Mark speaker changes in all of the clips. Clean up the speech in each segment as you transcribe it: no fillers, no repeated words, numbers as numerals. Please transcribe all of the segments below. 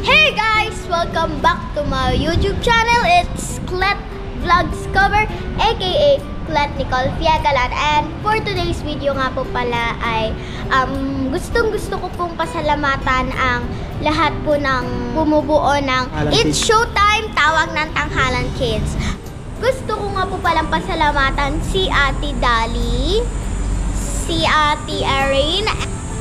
Speaker 1: Hey guys! Welcome back to my YouTube channel. It's Clet Vlogs Cover, aka Clet Nicole Fiagalan. And for today's video nga po pala ay gustong-gusto ko pong pasalamatan ang lahat po ng bumubuo ng It's Showtime Tawag ng Tanghalan Kids. Gusto ko nga po palang pasalamatan si Ate Dali, si Ate Erin,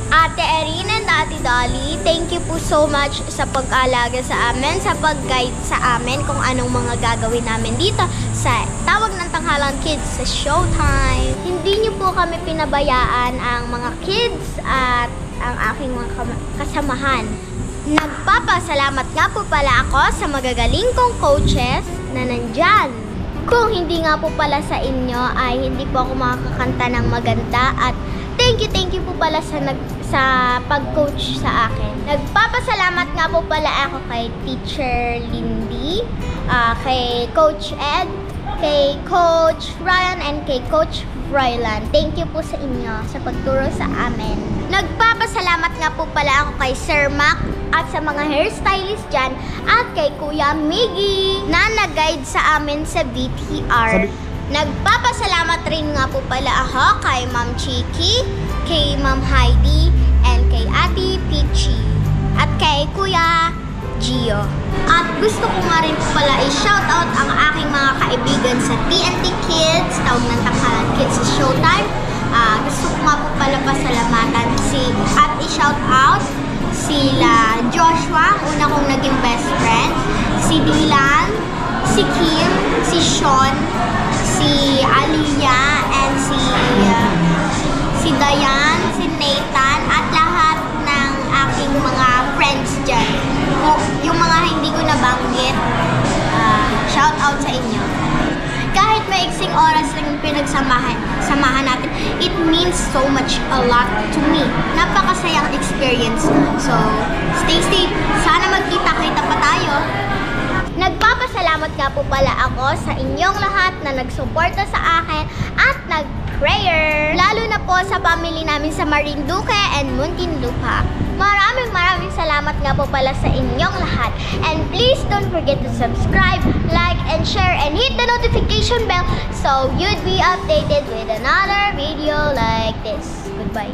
Speaker 1: Ate Erin and Ate Dolly. Thank you po so much sa pag-alaga sa amin, sa pag-guide sa amin kung anong mga gagawin namin dito sa Tawag ng Tanghalan Kids sa Showtime. Hindi niyo po kami pinabayaan ang mga kids at ang aking mga kasamahan. Nagpapasalamat nga po pala ako sa magagaling kong coaches na nandyan. Kung hindi nga po pala sa inyo ay hindi po ako makakanta ng maganda at thank you po pala sa pag-coach sa akin. Nagpapasalamat nga po pala ako kay Teacher Lindy, kay Coach Ed, kay Coach Ryan, and kay Coach Froylan. Thank you po sa inyo sa pagturo sa amin. Nagpapasalamat nga po pala ako kay Sir Mac at sa mga hairstylist dyan at kay Kuya Miggy na nag-guide sa amin sa BTR. Nagpapasalamat rin nga po pala ako kay Ma'am Chiki, kay Ma'am Heidi, and kay Ate Peachy, at kay Kuya Gio. At gusto ko nga rin po pala i-shoutout ang aking mga kaibigan sa TNT Kids, Tawag ng Tanghalan Kids sa Showtime. Gusto ko nga po pala pasalamatan at i-shoutout sila Joshua, una kong naging best friend, si Dylan, si Kim, si Sean, si Aliyah, and si Dayan, si Nathan, at lahat ng aking mga friends dyan. Yung mga hindi ko nabanggit, shout out sa inyo. Kahit maiksing oras lang yung pinagsamahan natin, it means so much, a lot to me. Napakasayang experience. So, stay safe. Sana magkita-kita pa tayo. Nagpapasalamat nga po pala ako sa inyong lahat na nagsuporta sa akin at nag-prayer. Lalo na po sa family namin sa Marinduque and Muntinlupa. Maraming salamat nga po pala sa inyong lahat. And please don't forget to subscribe, like, and share, and hit the notification bell so you'd be updated with another video like this. Goodbye.